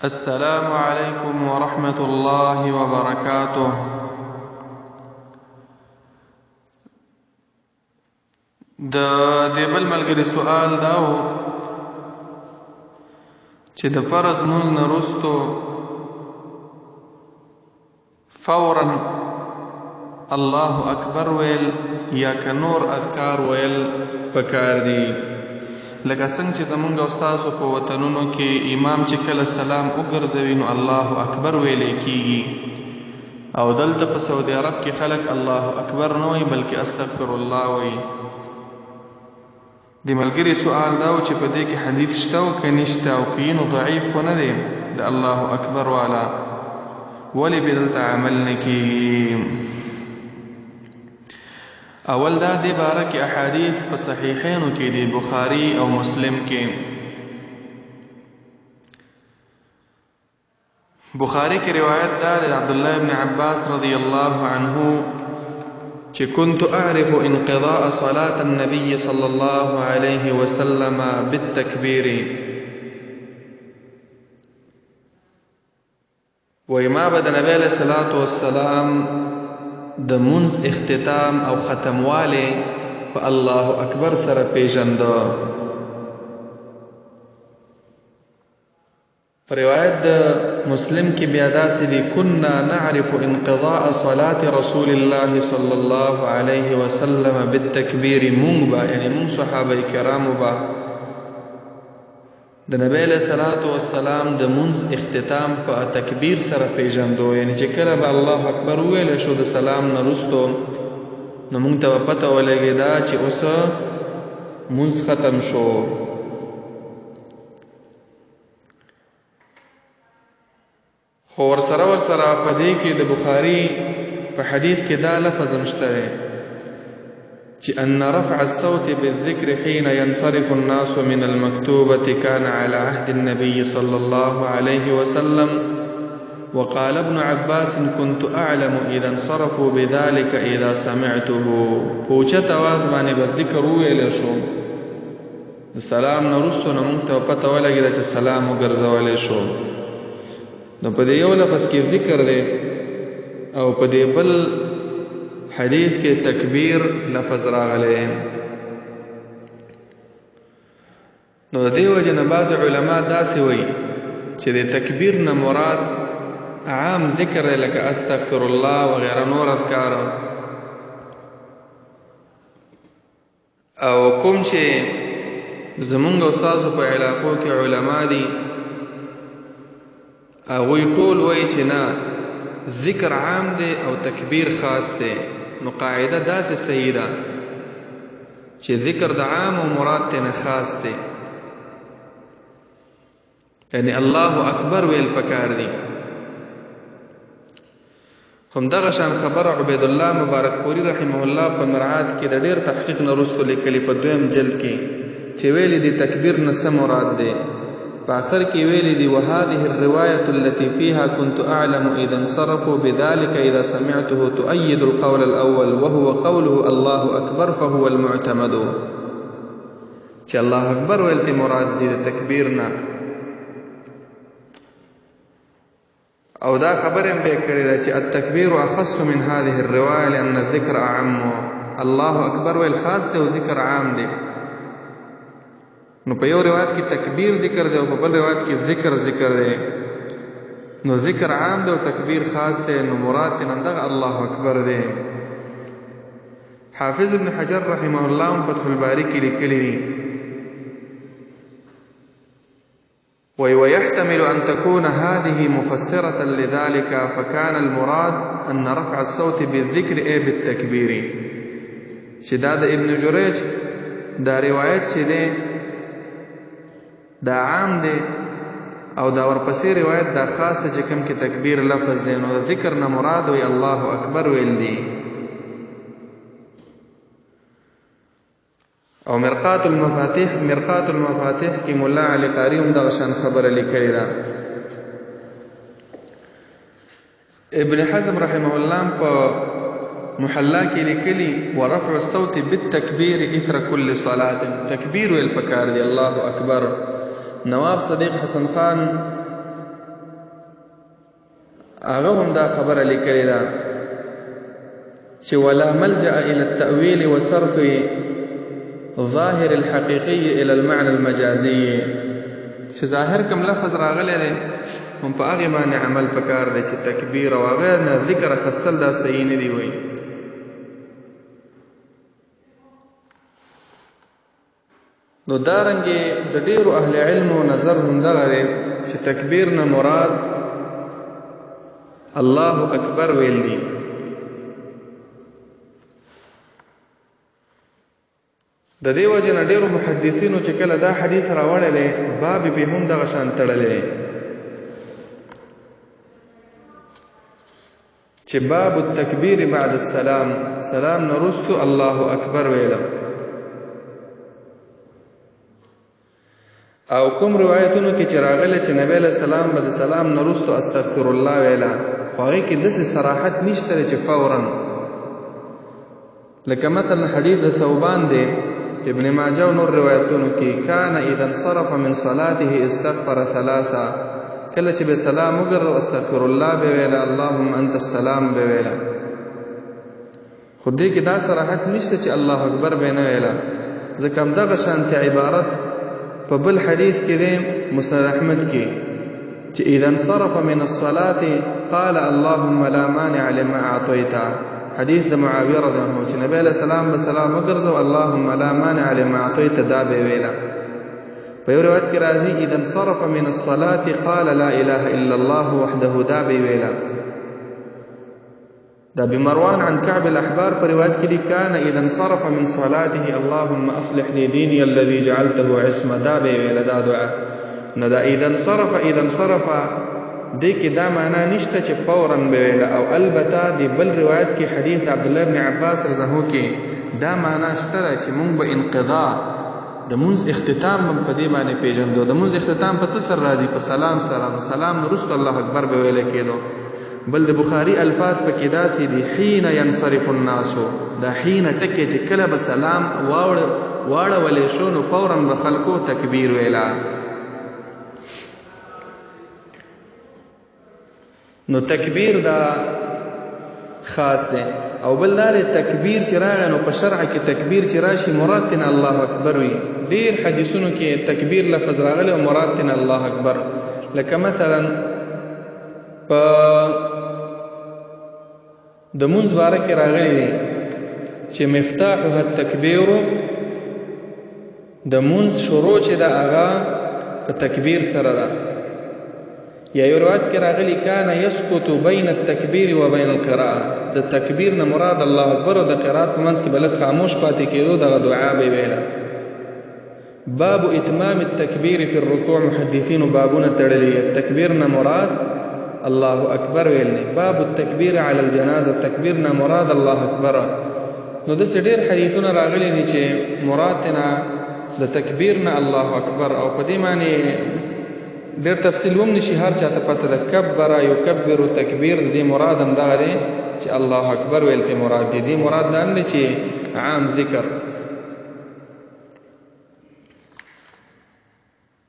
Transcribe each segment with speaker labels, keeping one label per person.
Speaker 1: السلام علیکم ورحمة الله وبرکاته. د دې بل ملګري سوال دا و چې د فرض مونځ نه وروستو فورا الله اکبر ویل یا که نور اذکار ویل پکار دي؟ لکه څنګه چې زمونږ استادو په وطنونو کې امام چې کله سلام وګرځوي نو الله اکبر ویلې کیږي، او دلته په سعودي عرب کې خلک الله اکبر نه وایي بلکې استغفر الله وایي. د ملګري سوال دا و چې په دې کې حدیث شته او که نشته، او که نو ضعیف خو نه دی د الله اکبر والا، ولې به دلته عمل نه کیږي؟ اول دا دې باره کې احادیث په صحیحینو کې دي، بخاري او مسلم کې. بخاري کې روایت دا د عبدالله ابن عباس رضی الله عنه چې كنت اعرف انقضاء صلاة النبي صلى الله عليه وسلم بالتكبير، وما به د نبی علیه الصلاة والسلام د منځ اختتام او ختمواله په الله اکبر سره پیژنده. په روایت د مسلم کې بیا داسې دي كنا نعرف انقضاء صلاة رسول الله صلى الله عليه وسلم بالتكبير. مونږ به یعنی مونږ صحابه کرامو به د نبی علیہ الصلوۃ والسلام د منځ اختتام په تکبیر سره پیژندو، یعنی چې کله به الله اکبر ویل شو د سلام نه وروسته نو موږ ته پته ولګېده چې اوس منځ ختم شو. خو ورسره په دې کې د بخاري په حدیث کې دا لفظ مشته چې ان رفع الصوت بالذكر حين ينصرف الناس من المكتوبة كان على عهد النبي صلى الله عليه وسلم. وقال ابن عباس كنت أعلم إذا انصرفوا بذلك إذا سمعته. پوچت آواز باندې به ذکر ویل شو د سلام نه وروسته نو موږ ته پته ولګېده چې سلام وګرځولی شو. نو په دې یو لفظ کې ذکر دی او په دې بل حدیث کې تکبیر لفظ راغلی. نو د دې وجه نه بعض علما داسې وایي چې د تکبیر نه مراد عام ذکر دی لکه استغفر الله وغیره نور اذکار، او کوم چې زمونږ استادو په علاقو کې علما دي هغوی ټول وایي چې نه، ذکر عام دی او تکبیر خاص دی. نو قاعده داسې صحیح ده چې ذکر د عام او مراد ته نه خاص دی، یعنی الله اکبر ویل پکار دی. همدغه شان خبره عبید الله مبارک پوری رحمه الله په مرعات کې د ډېر تحقیق نه وروسته لیکلي په دویم جلد کې چې ویلي دي تکبیر نه څه مراد دی. په آخر کې ویلي دي وهذه الرواية التي فيها كنت أعلم إذا انصرفوا بذلك إذا سمعته تؤيد القول الأول وهو قوله الله أكبر فهو المعتمد. چې الله أكبر ویل مراد دي تکبیرنا، او دا خبره به کړی دا چې التکبیر اخص من هذه الرواية لأن الذكر أعم. الله أكبر ویل خاص دی او ذکر عام دی. نو په یو روایت کې تکبیر ذکر دی او په بل روایت کې ذکر دی. نو ذکر عام دی او تکبیر خاص دی، نو مراد یې دغه الله اکبر دی. حافظ ابن حجر رحمه الله فتح الباری کې لیکلی دی ويحتمل أن تكون هذه مفسرة لذلك فكان المراد أن رفع الصوت بالذكر أي بالتكبير. چې دا د ابن جریج دا روایت چې دی دا عام دی او دا ورپسې روایت دا خاص دی چې کوم کې تکبیر لفظ دی، نو ذکر نه مراد وی الله اکبر ویل دی. او مرقات المفاتيح کې مولا علی قاری هم دغه شان خبره لیکلې ده. ابن حزم رحمه الله په محلا کې لیکلي ورفع الصوت بالتكبير اثر كل صلاه. تکبیر ویل پکار دی الله اکبر. نواب صدیق حسن خان هغه هم دا خبره لیکلې ده چې ولا ملجأ الى التأويل وصرف ظاهر الحقيقي الى المعنى المجازي چې ظاهر کوم لفظ راغلی دی هم په هغه باندې عمل پکار دی چې تکبیر او هغه نه ذکر خصل دا صحیح نه دی وای. نو دارنګه د ډیرو اهل علم او نظر هم دغه دی چې تکبیر نه مراد الله اکبر ویل دی. د دې وجه نه ډیرو محدثینو چې کله دا حدیث راوړل دی باب به هم دغه شان تړلې چې باب التکبیر بعد السلام، سلام نرستو الله اکبر ویل. او کوم روایتونو کې چې راغلي چې نبی له سلام به سلام نرستو استغفر الله ویلا، خو هغه کې داسې صراحت نشته چې فورا، لکه مثلا حدیث ثوبان دی ابن ماجه و نور روایتونو کې کان اذا انصرف من صلاته استغفر ثلاثه، کله چې به سلام وګرځو استغفر الله به ویلا، اللهم انت السلام به ویلا. خو دې کې دا صراحت نشته چې الله اکبر به نه ویلا، ځکه همدغه شانتي عبارت په بل حدیث کې دی مسند احمد کې چې اذا انصرف من الصلاه قال اللهم لا مانع لما اعطيت، حدیث د معاویه رضی الله عنه چې نبی علیہ السلام به سلام وګرځو اللهم لا مانع لما اعطيت دا به ویلا. په یو روایت کې راځي اذا انصرف من الصلاه قال لا اله الا الله وحده دا به ویلا. دا بمروان عن كعب الاحبار په روایت کې دی کان اذا انصرف من صلاته اللهم اصلح لي ديني الذي جعلته عصمه دا به ویلا دا دعا. نو دا اذا انصرف دې کې دا معنا نشته چې فورا به ویل، او البته دی بل روایت کې حدیث عبد الله ابن عباس رضی الله عنه کې دا معنا شته چې مونږ به انقضاء د مونږ اختتام په دې باندې پیژندو. د مونږ اختتام په څه سره راځي؟ په سلام سره. سلام نورست الله اکبر به ویل کېدو. بل د بخاری الفاظ په کې داسې دي حين ينصرف الناس، دا حين ټکي چې کله به سلام واړولې شو نو فورا به خلکو تکبیر ویلا. نو تکبیر دا خاص دی. او بل دا تکبیر چې راغی نو په شرع کې تکبیر چې راشي مراد تن الله اکبر وي. ډیر حدیثونو کې تکبیر لفظ راغلی او مراد تن الله اکبر، لکه مثلا په د مونځ باره کې راغلی دی چې مفتاحها التکبیر، د مونځ شروع چې دا هغه په تکبیر سره ده. یا یو روایت کې راغلی کان یسقط بین التکبیر و بین القراءه، د تکبیر نه مراد الله اکبر او د قرات په منځ کې بل خاموش پاتې کېدو دغه دعا به ویلا. باب اتمام التکبیر فی الرکوع، محدثین بابونه تړلي تکبیر نه مراد الله اکبر ویل نه. باب التکبیر علی الجنازه، تکبیر نه مراد الله اکبر. نو د ډېر حدیثونه راغلي دي چې مراد نه د تکبیر نه الله اکبر، او په دې معنی ډېر تفصیل هم نشي هر چاته پته ده. کبر یکبر تکبیر دې مراد هم دغه دی چې الله اکبر ویل ته مراد دی. دې مراد دا نه چې عام ذکر.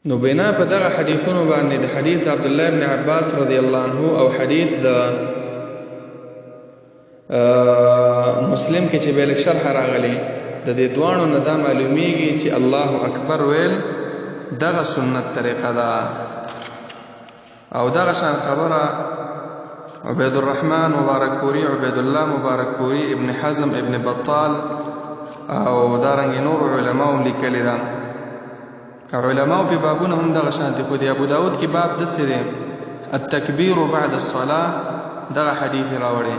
Speaker 1: نو بنا په دغه حدیثونو باندې د حدیث عبد الله ابن عباس رضی الله عنه او حدیث د مسلم کې چې به شرح راغلی د دې دوانو نه دا معلومیږي چې الله اکبر ویل دغه سنت طریقه ده. او دغه شان خبره عبید الرحمن مبارک پوری، عبید الله مبارک پوری، ابن حزم، ابن بطال او دارنګ نور علماء لیکلي ده. علماء په بابونه هم دغه شان دي. خو د ابو داود کې باب دسه دی التکبیر بعد الصلاه، دغه حدیث راوړي.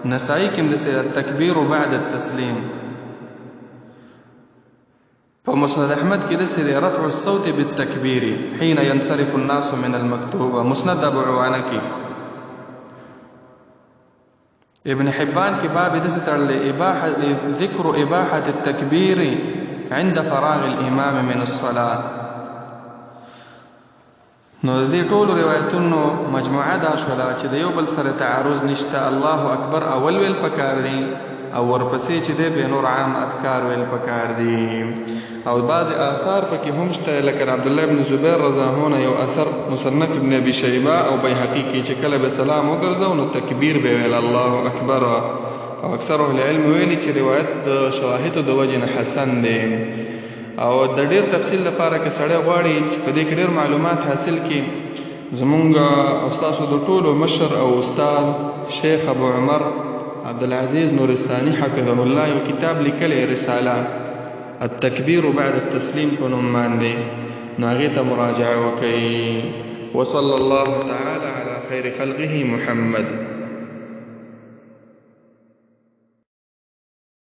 Speaker 1: نسائی کې دسه التکبیر بعد التسلیم. فمسند احمد کې دسه دی رفع الصوت بالتکبیر حين ينصرف الناس من المكتوبه. مسند ابو عوانه کې. ابن حبان کې باب دسه تړلې اباحه ذکر اباحه التکبیر عند فراغ الامام من الصلاه. نو دې ټول روایتونو مجموعه دا شولا چې د یو بل سره تعارض نشته. الله اکبر اول ویل پکار دی او ورپسې چې د نور عام اذکار ویل پکار دی. او بعض آثار پکې هم شته لکه عبد الله بن زبیر رضاهونه یو اثر مصنف ابن ابي شيبه او بيهقي کې چې کله به سلام وګرځاو نو تکبیر به ویل الله اکبر، او اکثر اهل العلم ویلي چې روایت د شواهد د وجه نه حسن دی. او د ډیر تفصیل لپاره کې سړی غواړي چې په دې کې ډیر معلومات حاصل کړي، زمونږ استاد د ټولو مشر او استاد شیخ ابو عمر عبدالعزیز نورستاني حفظه الله یو کتاب لیکلی رساله التکبیر بعد التسلیم په نوم باندې، نو هغې ته مراجعه وکړئ. وصلی الله تعالی علی خیر خلقه محمد.